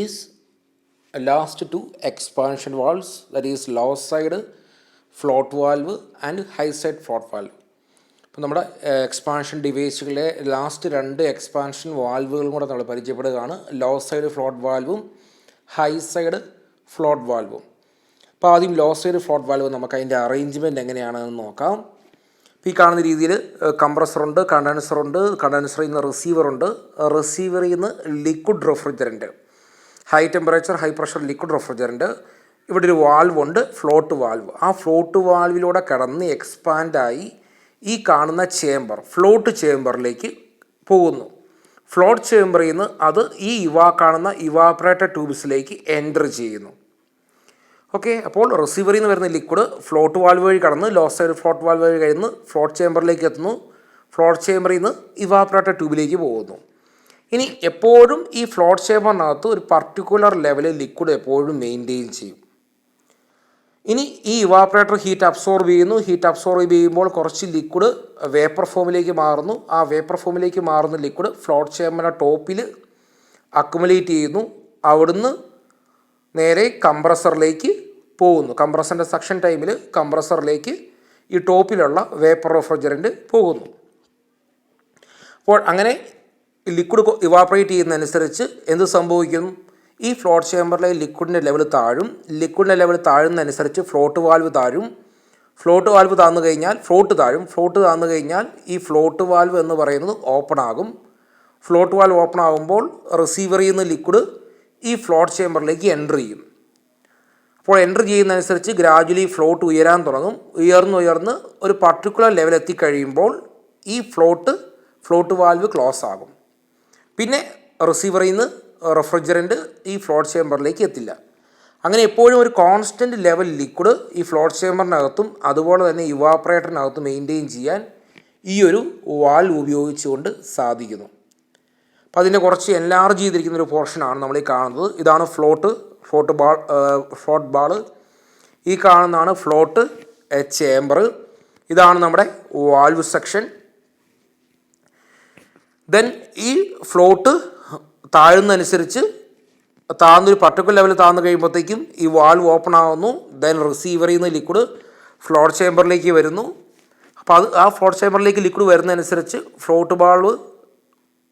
is last two expansion valves, that is low side float valve and high side float valve. ഇപ്പോൾ നമ്മുടെ expansion ഡിവൈസുകളിലെ last രണ്ട് expansion വാൽവുകളും കൂടെ നമ്മൾ പരിചയപ്പെടുകയാണ്. ലോ സൈഡ് ഫ്ലോട്ട് വാൽവും ഹൈ സൈഡ് ഫ്ലോട്ട് വാൽവും. അപ്പോൾ ആദ്യം ലോ സൈഡ് ഫ്ലോട്ട് വാൽവ് നമുക്ക് അതിൻ്റെ അറേഞ്ച്മെൻറ്റ് എങ്ങനെയാണെന്ന് നോക്കാം. ഇപ്പോൾ ഈ കാണുന്ന രീതിയിൽ കംപ്രസറുണ്ട്, കണ്ടൻസറിൽ നിന്ന് റിസീവറുണ്ട്, റിസീവറിൽ നിന്ന് liquid refrigerant, high temperature high pressure liquid refrigerant. ഇവിടെ ഒരു വാൽവ് ഉണ്ട്, ഫ്ലോട്ട് വാൽവ്. ആ ഫ്ലോട്ട് വാൽവിലൂടെ കടന്ന് എക്സ്പാൻഡായി ഈ കാണുന്ന ചേംബർ ഫ്ലോട്ട് ചേംബറിലേക്ക് പോകുന്നു. ഫ്ലോട്ട് ചേംബറിൽ നിന്ന് അത് ഈ കാണുന്ന ഇവാപ്പറേറ്റർ ട്യൂബ്സിലേക്ക് എൻ്റർ ചെയ്യുന്നു. ഓക്കെ, അപ്പോൾ റിസീവറിൽ നിന്ന് വരുന്ന ലിക്വിഡ് ഫ്ലോട്ട് വാൽവ് വഴി കടന്ന് ലോ സൈഡ് ഫ്ലോട്ട് വാൽവ് വഴി കഴിഞ്ഞ് ഫ്ലോട്ട് ചേംബറിലേക്ക് എത്തുന്നു. ഫ്ലോട്ട് ചേംബറിൽ നിന്ന് ഇവാപ്പറേറ്റർ ട്യൂബിലേക്ക് പോകുന്നു. ഇനി എപ്പോഴും ഈ ഫ്ലോട്ട് ചേംബറിനകത്ത് ഒരു പർട്ടിക്കുലർ ലെവലിൽ ലിക്വിഡ് എപ്പോഴും മെയിൻറ്റെയിൻ ചെയ്യും. ഇനി ഈ ഇവാപ്പറേറ്റർ ഹീറ്റ് അബ്സോർബ് ചെയ്യുന്നു. ഹീറ്റ് അബ്സോർബ് ചെയ്യുമ്പോൾ കുറച്ച് ലിക്വിഡ് വേപ്പർ ഫോമിലേക്ക് മാറുന്നു. ആ വേപ്പർ ഫോമിലേക്ക് മാറുന്ന ലിക്വിഡ് ഫ്ലോട്ട് ചേംബറിൻ്റെ ടോപ്പിൽ അക്കുമുലേറ്റ് ചെയ്യുന്നു. അവിടുന്ന് നേരെ കംപ്രസറിലേക്ക് പോകുന്നു. കംപ്രസറിൻ്റെ സക്ഷൻ ടൈമിൽ കംപ്രസറിലേക്ക് ഈ ടോപ്പിലുള്ള വേപ്പർ റെഫ്രിജറൻറ്റ് പോകുന്നു. അപ്പോൾ അങ്ങനെ ലിക്വിഡ് ഇവാപ്പറേറ്റ് ചെയ്യുന്നതനുസരിച്ച് എന്ത് സംഭവിക്കും? ഈ ഫ്ലോട്ട് ചേംബറിലെ ലിക്വിഡിൻ്റെ ലെവൽ താഴും. ലിക്വിഡിൻ്റെ ലെവൽ താഴുന്നതനുസരിച്ച് ഫ്ലോട്ട് വാൽവ് താഴും. ഫ്ലോട്ട് വാൽവ് താഴ്ന്നു കഴിഞ്ഞാൽ ഫ്ലോട്ട് താഴും. ഫ്ലോട്ട് താഴ്ന്നു കഴിഞ്ഞാൽ ഈ ഫ്ലോട്ട് വാൽവ് എന്ന് പറയുന്നത് ഓപ്പൺ ആകും. ഫ്ലോട്ട് വാൽവ് ഓപ്പൺ ആകുമ്പോൾ റിസീവറിൽ നിന്ന് ലിക്വിഡ് ഈ ഫ്ലോട്ട് ചേംബറിലേക്ക് എൻ്റർ ചെയ്യും. അപ്പോൾ എൻ്റർ ചെയ്യുന്നതനുസരിച്ച് ഗ്രാജുവലി ഫ്ലോട്ട് ഉയരാൻ തുടങ്ങും. ഉയർന്ന് ഒരു പർട്ടിക്കുലർ ലെവൽ എത്തിക്കഴിയുമ്പോൾ ഈ ഫ്ലോട്ട് വാൽവ് ക്ലോസ് ആകും. പിന്നെ റിസീവറിൽ നിന്ന് റെഫ്രിജറൻറ്റ് ഈ ഫ്ലോട്ട് ചേംബറിലേക്ക് എത്തില്ല. അങ്ങനെ എപ്പോഴും ഒരു കോൺസ്റ്റൻറ്റ് ലെവൽ ലിക്വിഡ് ഈ ഫ്ലോട്ട് ചേംബറിനകത്തും അതുപോലെ തന്നെ ഇവാപ്പറേറ്ററിനകത്തും മെയിൻറ്റെയിൻ ചെയ്യാൻ ഈ ഒരു വാൽവ് ഉപയോഗിച്ചുകൊണ്ട് സാധിക്കുന്നു. അപ്പോൾ അതിൻ്റെ കുറച്ച് എൻലാർജ് ചെയ്തിരിക്കുന്നൊരു പോർഷനാണ് നമ്മൾ ഈ കാണുന്നത്. ഇതാണ് ഫ്ലോട്ട് ബാൾ. ഈ കാണുന്നതാണ് ഫ്ലോട്ട് ചേംബർ. ഇതാണ് നമ്മുടെ വാൽവ് സെക്ഷൻ. ദെൻ ഈ ഫ്ലോട്ട് താഴുന്നതനുസരിച്ച് താഴ്ന്നൊരു പർട്ടിക്കുലർ ലെവൽ താഴ്ന്നു കഴിയുമ്പോഴത്തേക്കും ഈ വാൽവ് ഓപ്പൺ ആകുന്നു. ദെൻ റിസീവറിൽ നിന്ന് ലിക്വിഡ് ഫ്ലോട്ട് ചേംബറിലേക്ക് വരുന്നു. അപ്പോൾ ആ ഫ്ലോട്ട് ചേംബറിലേക്ക് ലിക്വിഡ് വരുന്നതനുസരിച്ച് ഫ്ലോട്ട് വാൽവ്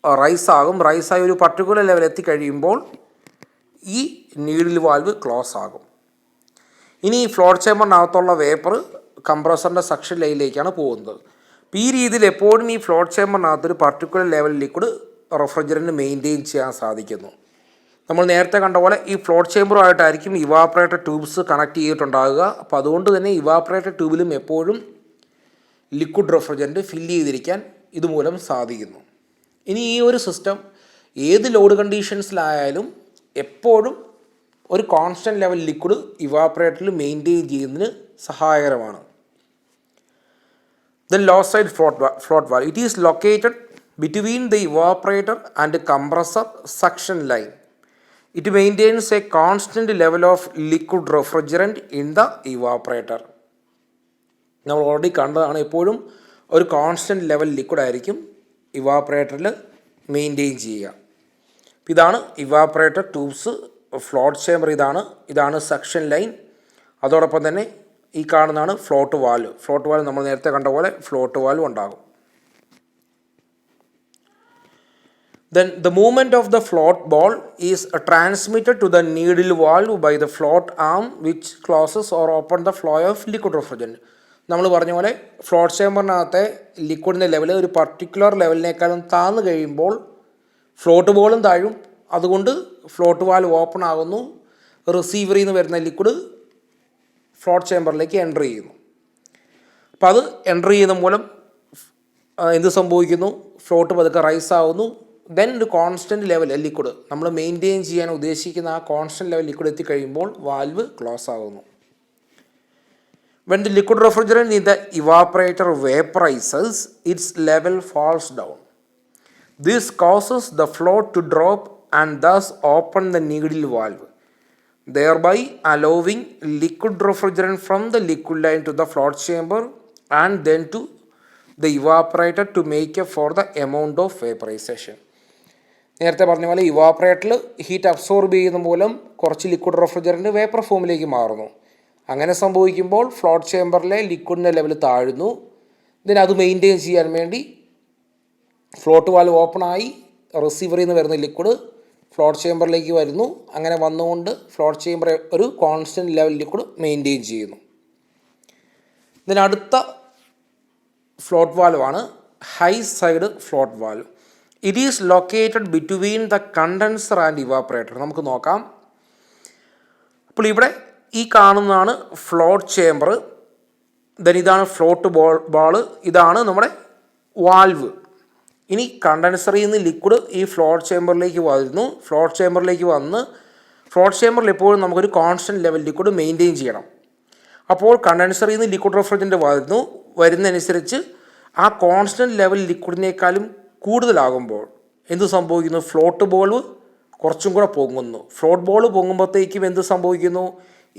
റൈസായി ഒരു പർട്ടിക്കുലർ ലെവൽ എത്തിക്കഴിയുമ്പോൾ ഈ നീഡിൽ വാൽവ് ക്ലോസ് ആകും. ഇനി ഈ ഫ്ലോട്ട് ചേംബറിനകത്തുള്ള വേപ്പർ കംപ്രസറിൻ്റെ സക്ഷൻ ലൈനിലേക്കാണ് പോകുന്നത്. അപ്പോൾ ഈ രീതിയിൽ എപ്പോഴും ഈ ഫ്ലോട്ട് ചേംബറിനകത്തൊരു particular level liquid refrigerant maintain ചെയ്യാൻ സാധിക്കുന്നു. നമ്മൾ നേരത്തെ കണ്ട പോലെ ഈ ഫ്ലോട്ട് ചേംബറുമായിട്ടായിരിക്കും ഇവാപ്പറേറ്റർ ട്യൂബ്സ് കണക്ട് ചെയ്തിട്ടുണ്ടാകുക. അപ്പോൾ അതുകൊണ്ട് തന്നെ ഇവാപ്പറേറ്റർ ട്യൂബിലും എപ്പോഴും ലിക്വിഡ് റെഫ്രിജറൻറ്റ് ഫില്ല് ചെയ്തിരിക്കാൻ ഇതുമൂലം സാധിക്കുന്നു. ഇനി ഈ ഒരു സിസ്റ്റം ഏത് ലോഡ് കണ്ടീഷൻസിലായാലും എപ്പോഴും ഒരു കോൺസ്റ്റൻറ്റ് ലെവൽ ലിക്വിഡ് ഇവാപ്പറേറ്ററിൽ മെയിൻറ്റെയിൻ ചെയ്യുന്നതിന് സഹായകരമാണ്. The low side float valve, it is located between the evaporator and compressor suction line. It maintains a constant level of liquid refrigerant in the evaporator. നമ്മൾ already കണ്ടതാണ്, എപ്പോഴും ഒരു constant level liquid ആയിരിക്കും ഇവാപ്പറേറ്ററിൽ maintain ചെയ്യുക. ഇതാണ് evaporator tubes, float chamber ഇതാണ് section line. അതോടൊപ്പം തന്നെ ഈ കാണുന്നതാണ് ഫ്ലോട്ട് വാൽവ് നമ്മൾ നേരത്തെ കണ്ട പോലെ ഫ്ലോട്ട് വാൽവ് ഉണ്ടാകും. Then the movement of the float ball is transmitted to the needle valve by the float arm which closes or opens the flow of liquid refrigerant. നമ്മൾ പറഞ്ഞ പോലെ ഫ്ലോട്ട് ചേംബറിനകത്തെ ലിക്വിഡിൻ്റെ ലെവൽ ഒരു particular ലെവലിനേക്കാളും താഴ്ന്നു കഴിയുമ്പോൾ float ബോളും താഴും. അതുകൊണ്ട് float valve open ആകുന്നു. റിസീവറിൽ നിന്ന് വരുന്ന ലിക്വിഡ് ഫ്ലോട്ട് ചേംബറിലേക്ക് എൻ്റർ ചെയ്യുന്നു. അപ്പോൾ അത് എൻ്റർ ചെയ്യുന്ന മൂലം എന്ത് സംഭവിക്കുന്നു? ഫ്ലോട്ട് പതുക്കെ റൈസ് ആവുന്നു. ദെൻ ഒരു കോൺസ്റ്റൻറ്റ് ലെവൽ ലിക്വിഡ് നമ്മൾ മെയിൻറ്റെയിൻ ചെയ്യാൻ ഉദ്ദേശിക്കുന്ന ആ കോൺസ്റ്റൻറ്റ് ലെവൽ ലിക്വിഡ് എത്തിക്കഴിയുമ്പോൾ വാൽവ് ക്ലോസ് ആകുന്നു. When the liquid refrigerant in the evaporator vaporizes, its level falls down. This causes the float to drop and thus open the needle valve, thereby allowing liquid refrigerant from the liquid line to the float chamber and then to the evaporator to make up for the amount of vaporization. നേരത്തെ പറഞ്ഞ പോലെ ഇവാപ്പറേറ്ററിൽ heat absorb ചെയ്യുന്ന മൂലം കുറച്ച് liquid refrigerant vapour ഫോമിലേക്ക് മാറുന്നു. അങ്ങനെ സംഭവിക്കുമ്പോൾ ഫ്ലോട്ട് ചേമ്പറിലെ ലിക്വിഡിൻ്റെ ലെവൽ താഴുന്നു. അത് മെയിൻറ്റെയിൻ ചെയ്യാൻ വേണ്ടി ഫ്ലോട്ട് വാൽവ് ഓപ്പണായി റിസീവറിൽ നിന്ന് വരുന്ന ലിക്വിഡ് ഫ്ലോട്ട് ചേമ്പറിലേക്ക് വരുന്നു. അങ്ങനെ വന്നുകൊണ്ട് ഫ്ലോട്ട് ചേമ്പർ ഒരു കോൺസ്റ്റൻറ്റ് ലെവൽ ലിക്വിഡ് മെയിൻറ്റെയിൻ ചെയ്യുന്നു. അടുത്ത ഫ്ലോട്ട് വാൽവാണ് high side float valve. It is located between the condenser and evaporator. നമുക്ക് നോക്കാം. അപ്പോൾ ഇവിടെ ഈ കാണുന്നതാണ് ഫ്ലോട്ട് ചേമ്പർ. ഇതാണ് ഫ്ലോട്ട് ബാൾ. ഇതാണ് നമ്മുടെ വാൽവ്. ഇനി കണ്ടൻസറിൽ നിന്ന് ലിക്വിഡ് ഈ ഫ്ലോട്ട് ചേമ്പറിലേക്ക് വരുന്നു. ഫ്ലോട്ട് ചേമ്പറിലേക്ക് വന്ന് ഫ്ലോട്ട് ചേമ്പറിൽ എപ്പോഴും നമുക്കൊരു കോൺസ്റ്റൻറ്റ് ലെവൽ ലിക്വിഡ് മെയിൻറ്റെയിൻ ചെയ്യണം. അപ്പോൾ കണ്ടൻസറിൽ നിന്ന് ലിക്വിഡ് റെഫ്രിജറൻറ്റ് വരുന്നതനുസരിച്ച് ആ കോൺസ്റ്റൻറ്റ് ലെവൽ ലിക്വിഡിനേക്കാളും കൂടുതലാകുമ്പോൾ എന്ത് സംഭവിക്കുന്നു? ഫ്ലോട്ട് ബോൾ കുറച്ചും കൂടെ പൊങ്ങുന്നു. ഫ്ലോട്ട് ബോൾ പൊങ്ങുമ്പോഴത്തേക്കും എന്ത് സംഭവിക്കുന്നു?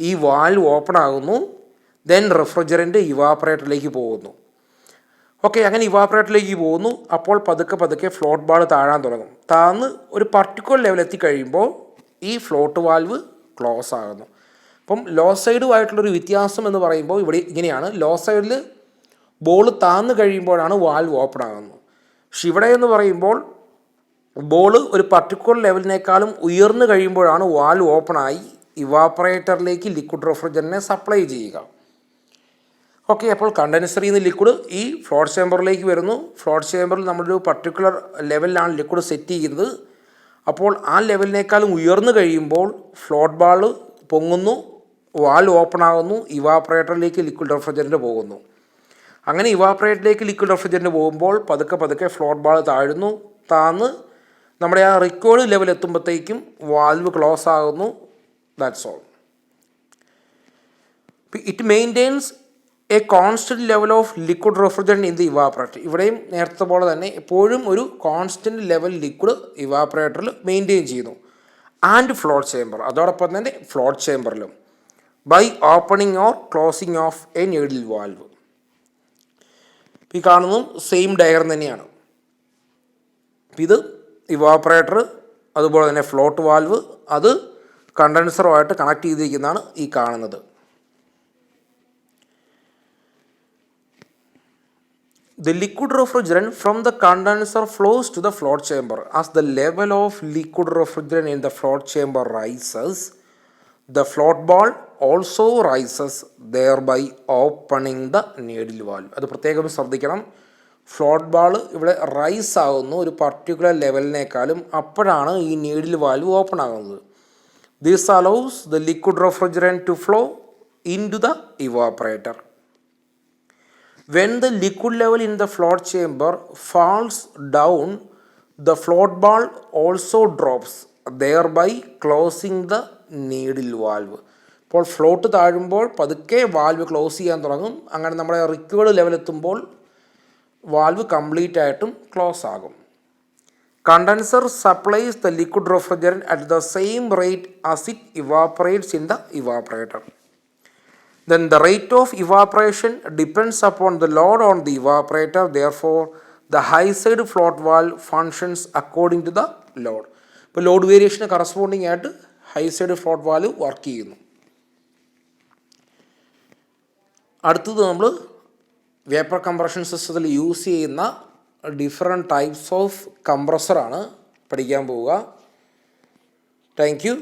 ഈ വാൽവ് ഓപ്പൺ ആകുന്നു. റെഫ്രിജറൻറ്റ് ഇവാപ്പറേറ്ററിലേക്ക് പോകുന്നു. ഓക്കെ, അങ്ങനെ ഇവാപ്പറേറ്ററിലേക്ക് പോകുന്നു. അപ്പോൾ പതുക്കെ ഫ്ലോട്ട് ബാൾ താഴാൻ തുടങ്ങും. താഴ്ന്ന് ഒരു പർട്ടിക്കുലർ ലെവൽ എത്തിക്കഴിയുമ്പോൾ ഈ ഫ്ലോട്ട് വാൽവ് ക്ലോസ് ആകുന്നു. അപ്പം ലോ സൈഡുമായിട്ടുള്ളൊരു വ്യത്യാസം എന്ന് പറയുമ്പോൾ ഇവിടെ ഇങ്ങനെയാണ്. ലോ സൈഡിൽ ബോൾ താഴ്ന്നു കഴിയുമ്പോഴാണ് വാൽവ് ഓപ്പൺ ആകുന്നത്. പക്ഷെ ഇവിടെ എന്ന് പറയുമ്പോൾ ബോൾ ഒരു പർട്ടിക്കുലർ ലെവലിനേക്കാളും ഉയർന്നു കഴിയുമ്പോഴാണ് വാൽവ് ഓപ്പണായി ഇവാപ്പറേറ്ററിലേക്ക് ലിക്വിഡ് റെഫ്രിജറൻറ്റിനെ സപ്ലൈ ചെയ്യുക. ഓക്കെ, അപ്പോൾ കണ്ടൻസറിൽ നിന്ന് ലിക്വിഡ് ഈ ഫ്ലോട്ട് ചേമ്പറിലേക്ക് വരുന്നു. ഫ്ലോട്ട് ചേമ്പറിൽ നമ്മളൊരു പർട്ടിക്കുലർ ലെവലിലാണ് ലിക്വിഡ് സെറ്റ് ചെയ്യുന്നത്. അപ്പോൾ ആ ലെവലിനേക്കാളും ഉയർന്നു കഴിയുമ്പോൾ ഫ്ലോട്ട് ബാൾ പൊങ്ങുന്നു, വാൽവ് ഓപ്പൺ ആകുന്നു, ഇവാപ്പറേറ്ററിലേക്ക് ലിക്വിഡ് റെഫ്രിജറൻറ്റ് പോകുന്നു. അങ്ങനെ ഇവാപ്പറേറ്ററിലേക്ക് ലിക്വിഡ് റെഫ്രിജറൻറ്റ് പോകുമ്പോൾ പതുക്കെ ഫ്ലോട്ട് ബാൾ താഴ്ന്ന് നമ്മുടെ ആ റിക്വേർഡ് ലെവൽ എത്തുമ്പോഴത്തേക്കും വാൽവ് ക്ലോസ് ആകുന്നു. That's all. It maintains a constant level of liquid refrigerant in the evaporator. ഇവിടെയും നേരത്തെ പോലെ തന്നെ എപ്പോഴും ഒരു കോൺസ്റ്റൻറ്റ് ലെവൽ ലിക്വിഡ് ഇവാപ്പറേറ്ററിൽ മെയിൻറ്റെയിൻ ചെയ്യുന്നു. ആൻഡ് ഫ്ലോട്ട് ചേമ്പർ, അതോടൊപ്പം തന്നെ ഫ്ലോട്ട് ചേമ്പറിലും by opening or closing of a needle valve. ഈ കാണുന്നതും സെയിം ഡയഗ്രം തന്നെയാണ്. ഇത് ഇവാപ്പറേറ്റർ, അതുപോലെ തന്നെ ഫ്ലോട്ട് വാൽവ്, അത് കണ്ടൻസറുമായിട്ട് കണക്ട് ചെയ്തിരിക്കുന്നതാണ് ഈ കാണുന്നത്. The liquid refrigerant from the condenser flows to the float chamber. As the level of liquid refrigerant in the float chamber rises, the float ball also rises, thereby opening the needle valve. അത് പ്രത്യേകം ശ്രദ്ധിക്കണം. Float ball ഇവിടെ rice ആകുന്നു ഒരു particular ലെവലിനേക്കാളും, അപ്പോഴാണ് ഈ needle valve open ആകുന്നത്. This allows the liquid refrigerant to flow into the evaporator. When the liquid level in the float chamber falls down, the float ball also drops, thereby closing the needle valve. അപ്പോൾ float താഴുമ്പോൾ പതുക്കെ valve close ചെയ്യാൻ തുടങ്ങും. അങ്ങനെ നമ്മുടെ required level എത്തുമ്പോൾ valve complete ആയിട്ടും close ആകും. Condenser supplies the liquid refrigerant at the same rate as it evaporates in the evaporator. Then the rate of evaporation depends upon the load on the evaporator. Therefore, the high side float valve functions according to the load. ഇപ്പോൾ load variation corresponding ആയിട്ട് high side float valve work ചെയ്യുന്നു. അടുത്തത് നമ്മൾ vapour compression സിസ്റ്റത്തിൽ use ചെയ്യുന്ന different types of കംപ്രസറാണ് പഠിക്കാൻ പോവുക. Thank you.